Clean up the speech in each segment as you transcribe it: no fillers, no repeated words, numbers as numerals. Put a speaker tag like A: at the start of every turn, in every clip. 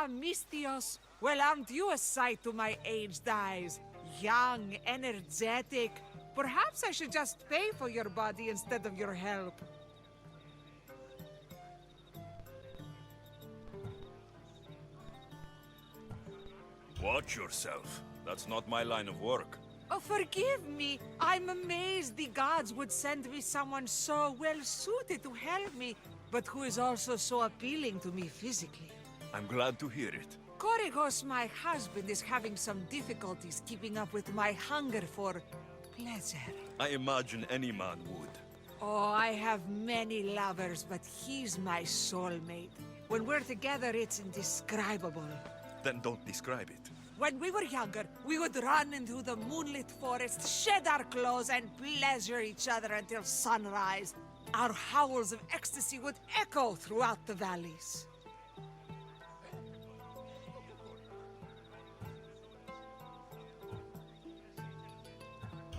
A: Mistios. Well, aren't you a sight to my aged eyes? Young, energetic. Perhaps I should just pay for your body instead of your help.
B: Watch yourself. That's not my line of work.
A: Oh, forgive me. I'm amazed the gods would send me someone so well-suited to help me, but who is also so appealing to me physically.
B: I'm glad to hear it.
A: Korygos, my husband, is having some difficulties keeping up with my hunger for pleasure.
B: I imagine any man would.
A: Oh, I have many lovers, but he's my soulmate. When we're together, it's indescribable.
B: Then don't describe it.
A: When we were younger, we would run into the moonlit forest, shed our clothes, and pleasure each other until sunrise. Our howls of ecstasy would echo throughout the valleys.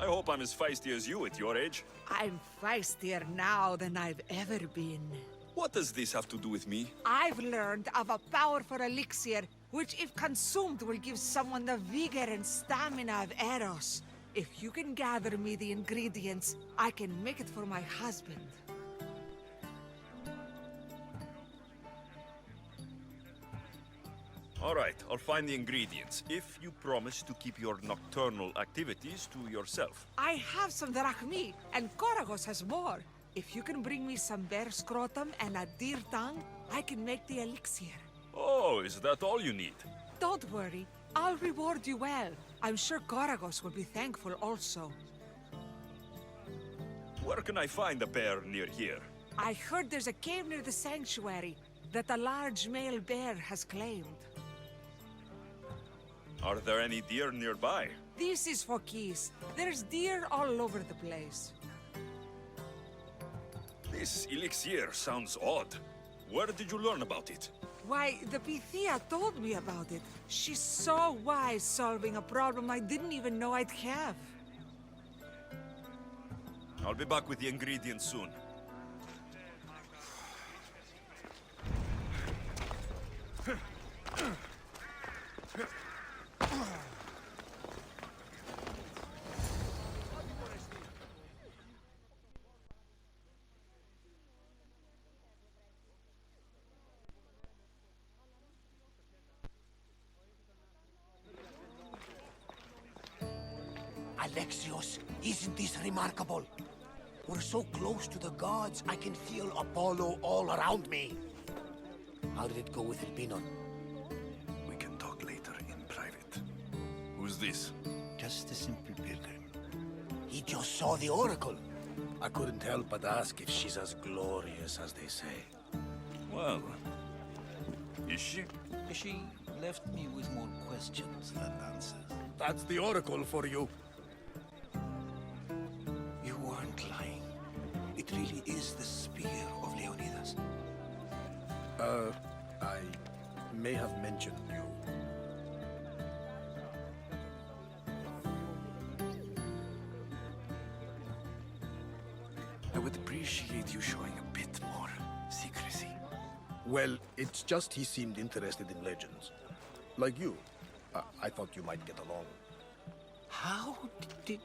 B: I hope I'm as feisty as you at your age.
A: I'm feistier now than I've ever been.
B: What does this have to do with me?
A: I've learned of a powerful elixir, which if consumed will give someone the vigor and stamina of Eros. If you can gather me the ingredients, I can make it for my husband.
B: All right, I'll find the ingredients, if you promise to keep your nocturnal activities to yourself.
A: I have some drachmi, and Korygos has more. If you can bring me some bear scrotum and a deer tongue, I can make the elixir.
B: Oh, is that all you need?
A: Don't worry, I'll reward you well. I'm sure Korygos will be thankful also.
B: Where can I find a bear near here?
A: I heard there's a cave near the sanctuary that a large male bear has claimed.
B: Are there any deer nearby?
A: This is for keys. There's deer all over the place.
B: This elixir sounds odd. Where did you learn about it?
A: Why, the Pythia told me about it. She's so wise solving a problem I didn't even know I'd have.
B: I'll be back with the ingredients soon.
C: Alexios, isn't this remarkable? We're so close to the gods, I can feel Apollo all around me. How did it go with Elpinon?
B: We can talk later in private. Who's this?
C: Just a simple pilgrim. He just saw the oracle. I couldn't help but ask if she's as glorious as they say.
B: Well, is she?
D: She left me with more questions than answers.
C: That's the oracle for you.
D: You weren't lying. It really is the spear of Leonidas.
C: I may have mentioned you.
B: I would appreciate you showing a bit more secrecy.
C: Well, it's just he seemed interested in legends. Like you. I thought you might get along.
D: How did...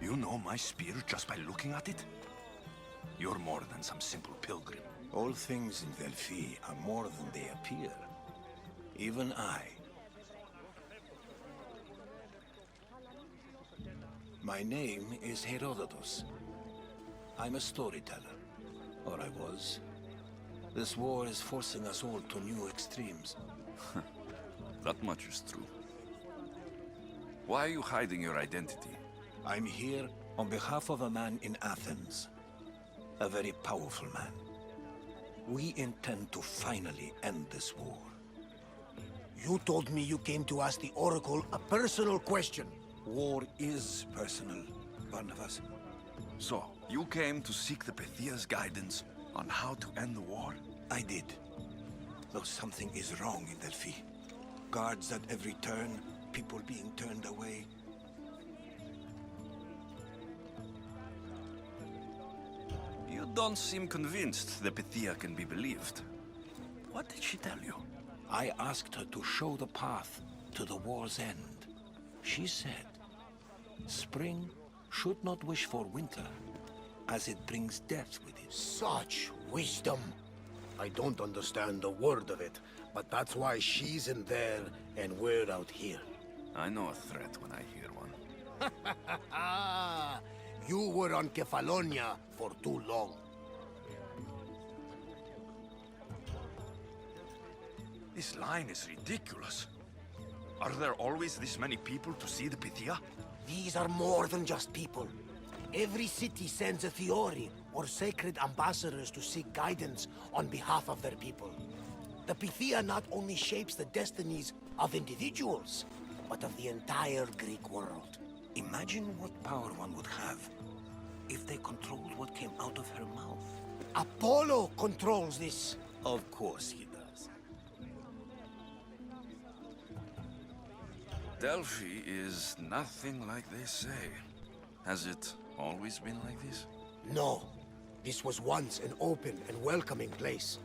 B: You know my spear just by looking at it? You're more than some simple pilgrim.
D: All things in Delphi are more than they appear. Even I. My name is Herodotus. I'm a storyteller. Or I was. This war is forcing us all to new extremes.
B: That much is true. Why are you hiding your identity?
D: I'm here on behalf of a man in Athens. A very powerful man. We intend to finally end this war.
C: You told me you came to ask the oracle a personal question.
D: War is personal, Barnabas.
B: So, you came to seek the Pythia's guidance on how to end the war?
D: I did. Though something is wrong in Delphi. Guards at every turn, people being turned away.
B: don't seem convinced the Pythia can be believed. What did she tell you?
D: I asked her to show the path to the war's end. She said, spring should not wish for winter, as it brings death with it.
C: Such wisdom. I don't understand a word of it, but that's why she's in there and we're out here.
B: I know a threat when I hear one.
C: You were on Kefalonia for too long.
B: This line is ridiculous. Are there always this many people to see the Pythia?
C: These are more than just people. Every city sends a theory or sacred ambassadors to seek guidance on behalf of their people. The Pythia not only shapes the destinies of individuals, but of the entire Greek world.
D: Imagine what power one would have if they controlled what came out of her mouth.
C: Apollo controls this.
D: Of course he does.
B: Delphi is nothing like they say. Has it always been like this?
C: No. This was once an open and welcoming place.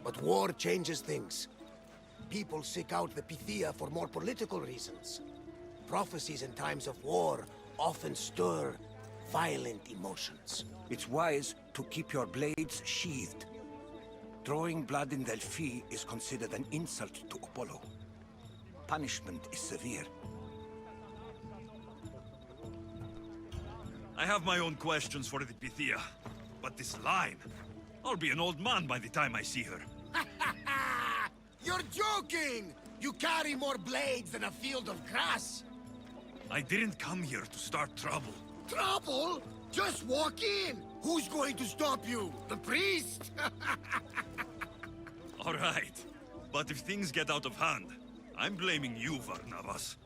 C: But war changes things. People seek out the Pythia for more political reasons. Prophecies in times of war often stir violent emotions.
D: It's wise to keep your blades sheathed. Drawing blood in Delphi is considered an insult to Apollo. Punishment is severe.
B: I have my own questions for the Pythia, but this line... I'll be an old man by the time I see her.
C: You're joking! You carry more blades than a field of grass!
B: I didn't come here to start trouble.
C: Trouble? Just walk in! Who's going to stop you? The priest?
B: All right, but if things get out of hand, I'm blaming you, Varnavas.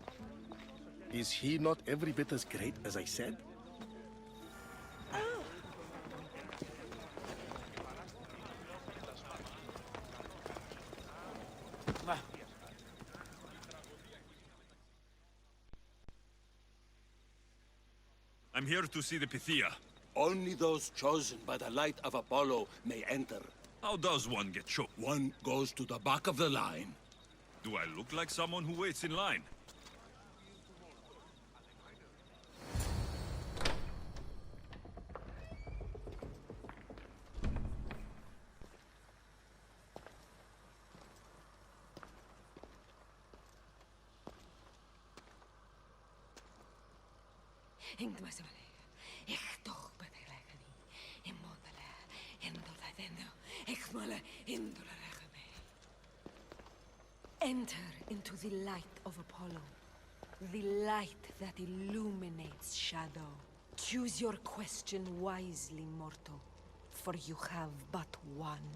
C: Is he not every bit as great as I said?
B: I'm here to see the Pythia.
E: Only those chosen by the light of Apollo may enter.
B: How does one get shown?
E: One goes to the back of the line.
B: Do I look like someone who waits in line?
F: Enter into the light of Apollo, the light that illuminates shadow. Choose your question wisely, mortal, for you have but one.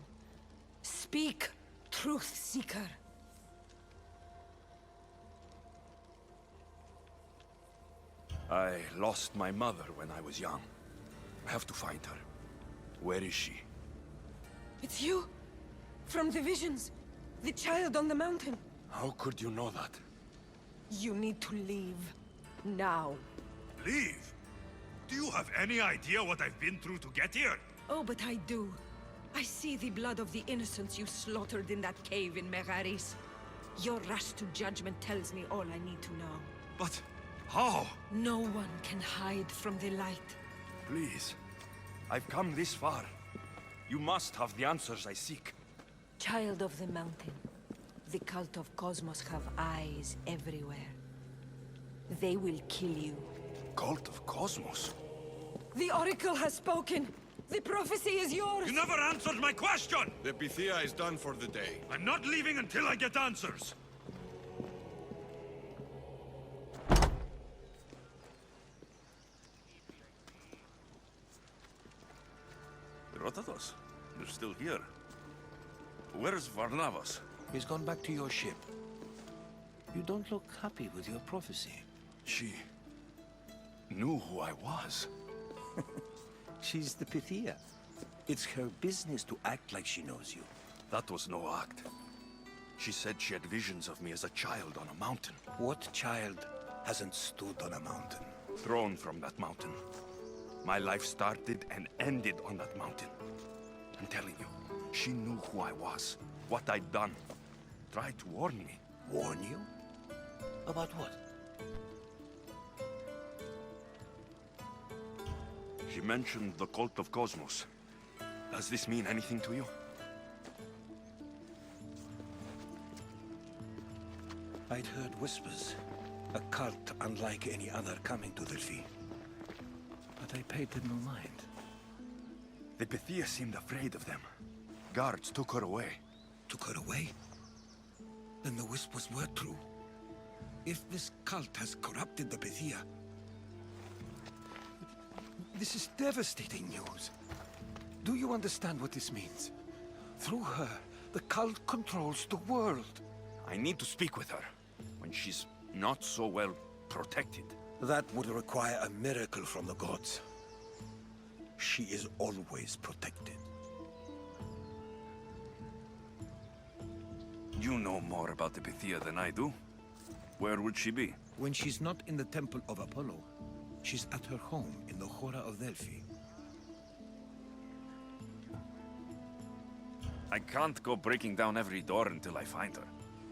F: Speak, truth seeker.
B: I lost my mother when I was young. I have to find her. Where is she?
F: It's you, from the visions. The child on the mountain.
B: How could you know that?
F: You need to leave. Now.
B: Leave? Do you have any idea what I've been through to get here?
F: Oh, but I do. I see the blood of the innocents you slaughtered in that cave in Megaris. Your rush to judgment tells me all I need to know.
B: But how?
F: No one can hide from the light.
B: Please. I've come this far. You must have the answers I seek.
F: Child of the mountain, the cult of Cosmos have eyes everywhere. They will kill you.
B: Cult of Cosmos?
F: The Oracle has spoken! The prophecy is yours!
B: You never answered my question!
G: The Pythia is done for the day.
B: I'm not leaving until I get answers! Herodotus, you're still here. Where's Varnavas?
D: He's gone back to your ship. You don't look happy with your prophecy.
B: She knew who I was.
D: She's the Pythia. It's her business to act like she knows you.
B: That was no act. She said she had visions of me as a child on a mountain.
D: What child hasn't stood on a mountain?
B: Thrown from that mountain. My life started and ended on that mountain. I'm telling you, she knew who I was, what I'd done. Tried to warn me.
D: Warn you? About what?
B: She mentioned the cult of Cosmos. Does this mean anything to you?
D: I'd heard whispers. A cult unlike any other coming to Delphi. But I paid them no mind.
B: The Pythia seemed afraid of them. Guards took her away.
D: Took her away? Then the whispers were true. If this cult has corrupted the Pythia... This is devastating news. Do you understand what this means? Through her, the cult controls the world.
B: I need to speak with her, when she's not so well protected.
D: That would require a miracle from the gods. She is always protected.
B: You know more about the Pythia than I do. Where would she be?
D: When she's not in the Temple of Apollo, she's at her home in the Hora of Delphi.
B: I can't go breaking down every door until I find her.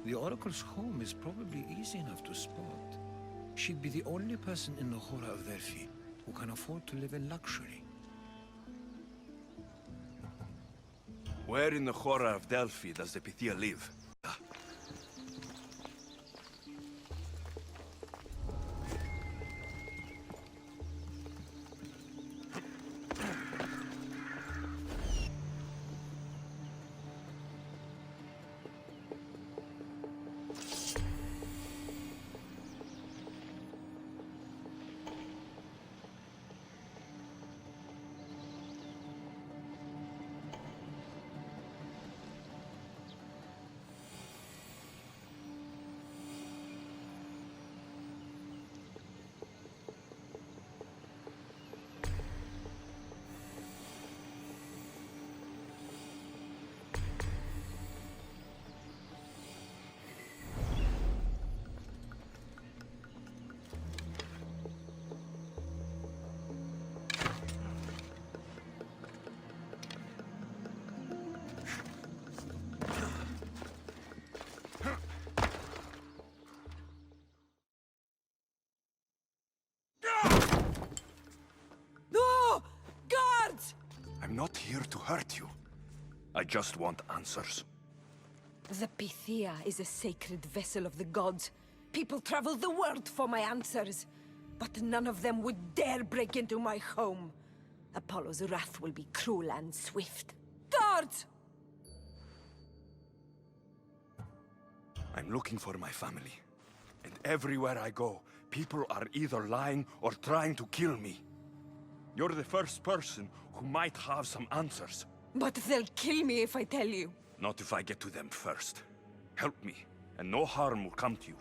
D: The Oracle's home is probably easy enough to spot. She'd be the only person in the Hora of Delphi who can afford to live in luxury.
B: Where in the Hora of Delphi does the Pythia live? I'm not here to hurt you. I just want answers.
F: The Pythia is a sacred vessel of the gods. People travel the world for my answers. But none of them would dare break into my home. Apollo's wrath will be cruel and swift. Guards!
B: I'm looking for my family. And everywhere I go, people are either lying or trying to kill me. You're the first person who might have some answers.
F: But they'll kill me if I tell you.
B: Not if I get to them first. Help me, and no harm will come to you.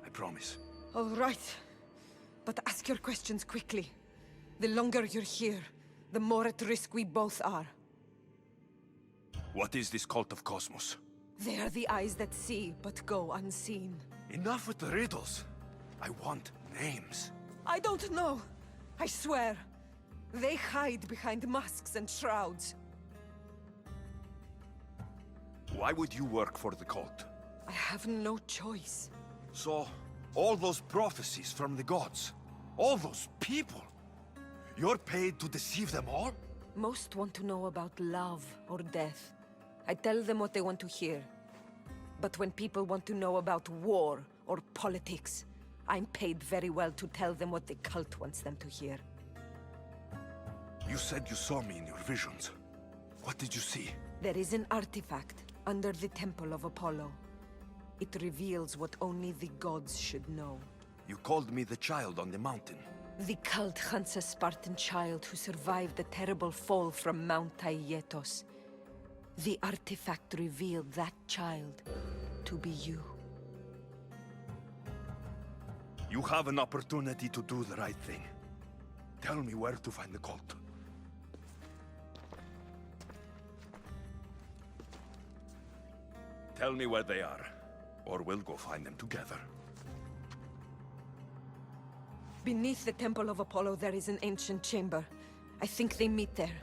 B: I promise.
F: All right. But ask your questions quickly. The longer you're here, the more at risk we both are.
B: What is this cult of Cosmos?
F: They are the eyes that see, but go unseen.
B: Enough with the riddles. I want names.
F: I don't know. I swear. They hide behind masks and shrouds.
B: Why would you work for the cult?
F: I have no choice.
B: So, all those prophecies from the gods, all those people, you're paid to deceive them all?
F: Most want to know about love or death. I tell them what they want to hear. But when people want to know about war or politics, I'm paid very well to tell them what the cult wants them to hear.
B: You said you saw me in your visions. What did you see?
F: There is an artifact under the Temple of Apollo. It reveals what only the gods should know.
B: You called me the child on the mountain.
F: The cult hunts a Spartan child who survived the terrible fall from Mount Aietos. The artifact revealed that child to be you.
B: You have an opportunity to do the right thing. Tell me where to find the cult. Tell me where they are, or we'll go find them together.
F: Beneath the Temple of Apollo there is an ancient chamber. I think they meet there.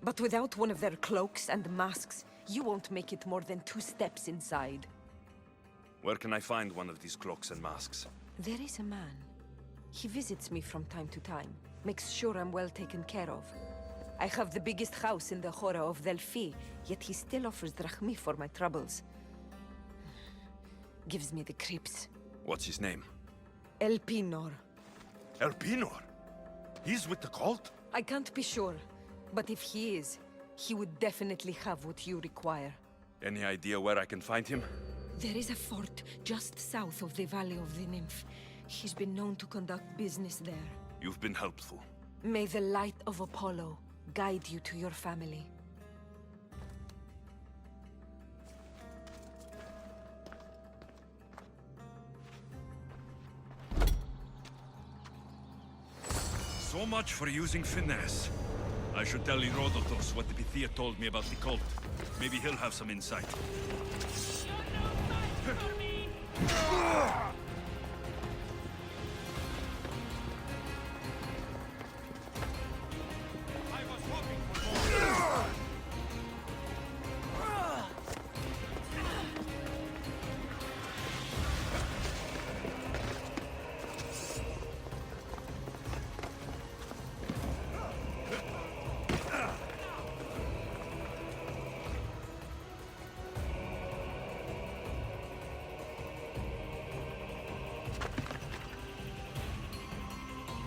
F: But without one of their cloaks and masks, you won't make it more than 2 steps inside.
B: Where can I find one of these cloaks and masks?
F: There is a man. He visits me from time to time, makes sure I'm well taken care of. I have the biggest house in the Hora of Delphi, yet he still offers drachmi for my troubles. Gives me the creeps.
B: What's his name?
F: Elpinor.
B: Elpinor? He's with the cult?
F: I can't be sure, but if he is, he would definitely have what you require.
B: Any idea where I can find him?
F: There is a fort just south of the Valley of the Nymph. He's been known to conduct business there.
B: You've been helpful.
F: May the light of Apollo guide you to your family.
B: So much for using finesse. I should tell Herodotus what the Pythia told me about the cult. Maybe he'll have some insight.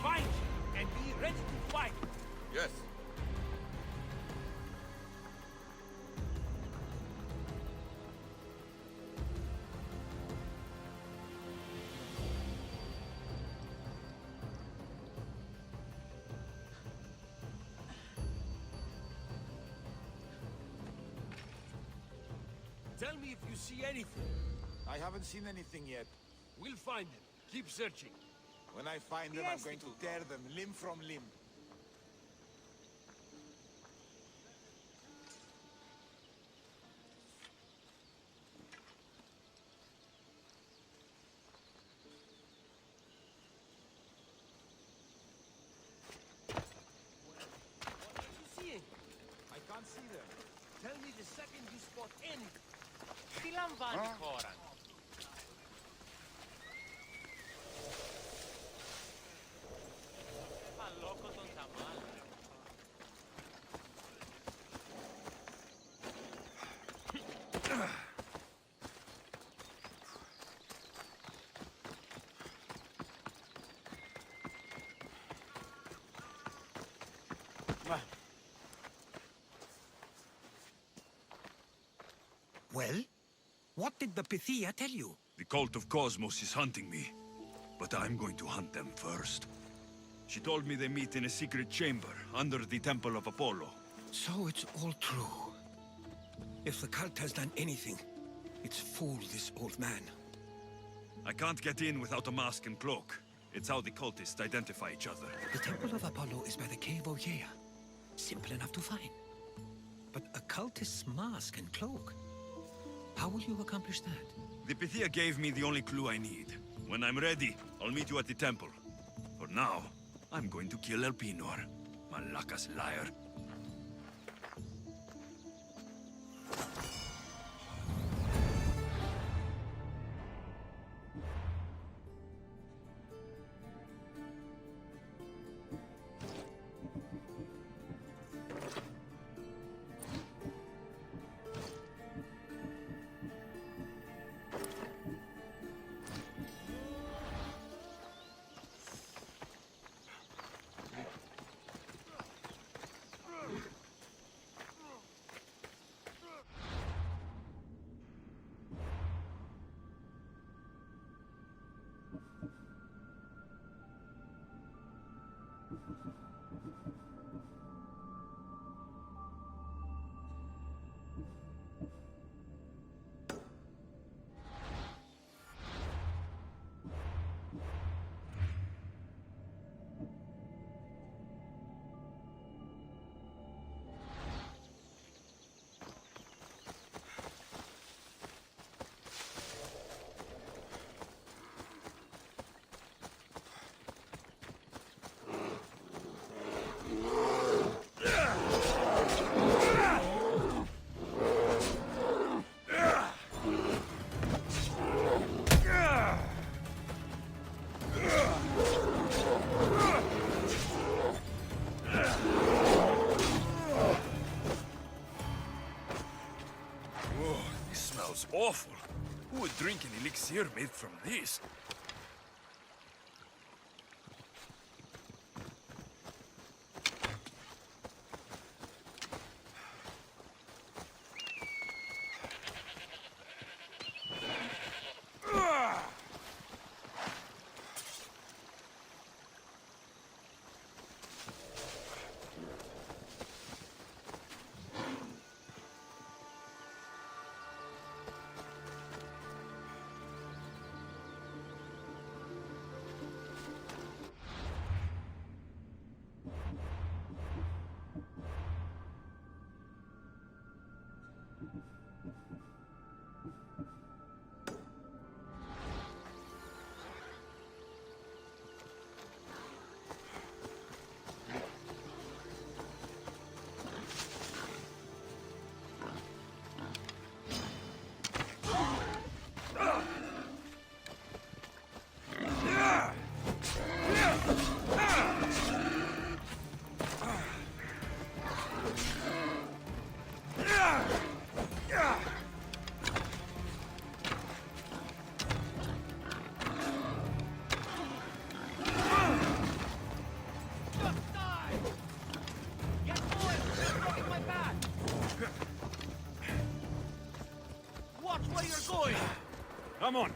E: Fight and be ready to fight.
G: Yes.
E: Tell me if you see anything.
H: I haven't seen anything yet.
E: We'll find them. Keep searching.
H: When I find them, I'm going to tear them limb from limb.
E: What are you seeing?
H: I can't see them.
E: Tell me the second you spot anything.
I: Τι λαμβάνει χώρα. Αλόκο τον Ταμάλ.
D: Well? What did the Pythia tell you?
B: The cult of Cosmos is hunting me, but I'm going to hunt them first. She told me they meet in a secret chamber under the Temple of Apollo.
D: So it's all true. If the cult has done anything, it's fooled this old man.
B: I can't get in without a mask and cloak. It's how the cultists identify each other.
D: The Temple of Apollo is by the cave Odssey. Simple enough to find. But a cultist's mask and cloak? How will you accomplish that?
B: The Pythia gave me the only clue I need. When I'm ready, I'll meet you at the temple. For now, I'm going to kill Elpinor. Malaka's liar. Oh, this smells awful. Who would drink an elixir made from this? Come on.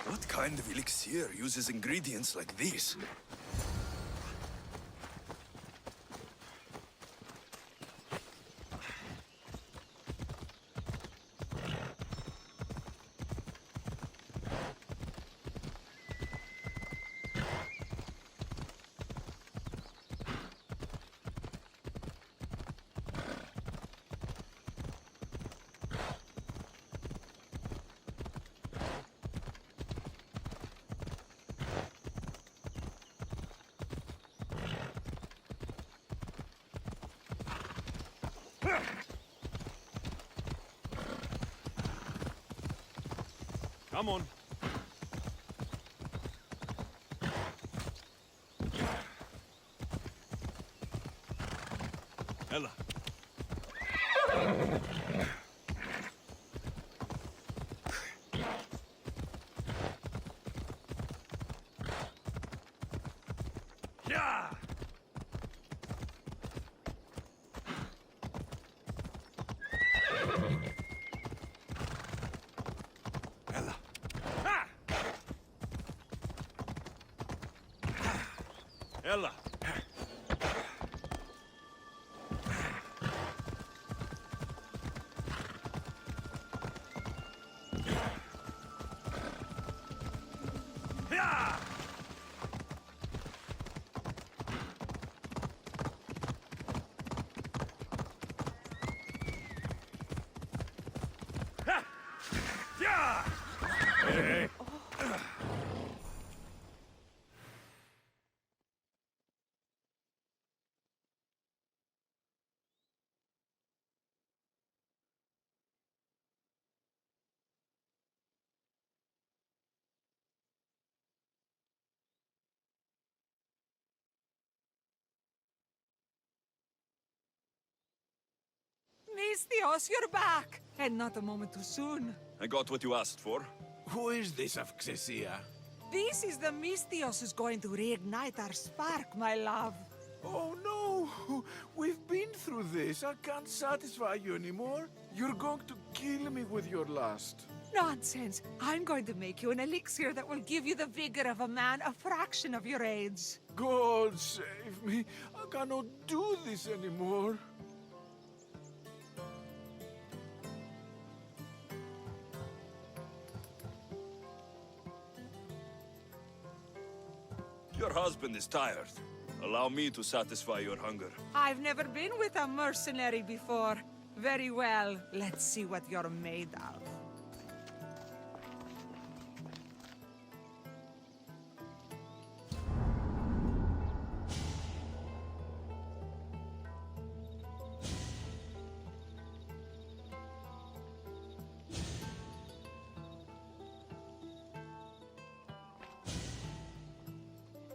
B: What kind of elixir uses ingredients like these? Come on. Ella. Yeah. Ella. Ella. Yeah. Ha. Yeah. Hey.
A: Misthios, you're back! And not a moment too soon.
B: I got what you asked for.
H: Who is this of Xesia?
A: This is the Misthios who's going to reignite our spark, my love.
H: Oh no! We've been through this. I can't satisfy you anymore. You're going to kill me with your lust.
A: Nonsense. I'm going to make you an elixir that will give you the vigor of a man a fraction of your age.
H: God save me. I cannot do this anymore.
B: Your husband is tired. Allow me to satisfy your hunger.
A: I've never been with a mercenary before. Very well. Let's see what you're made of.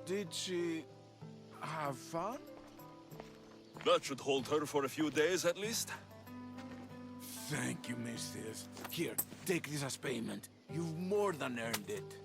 H: Did she have fun?
E: That should hold her for a few days at least.
H: Thank you, mistress. Here, take this as payment. You've more than earned it.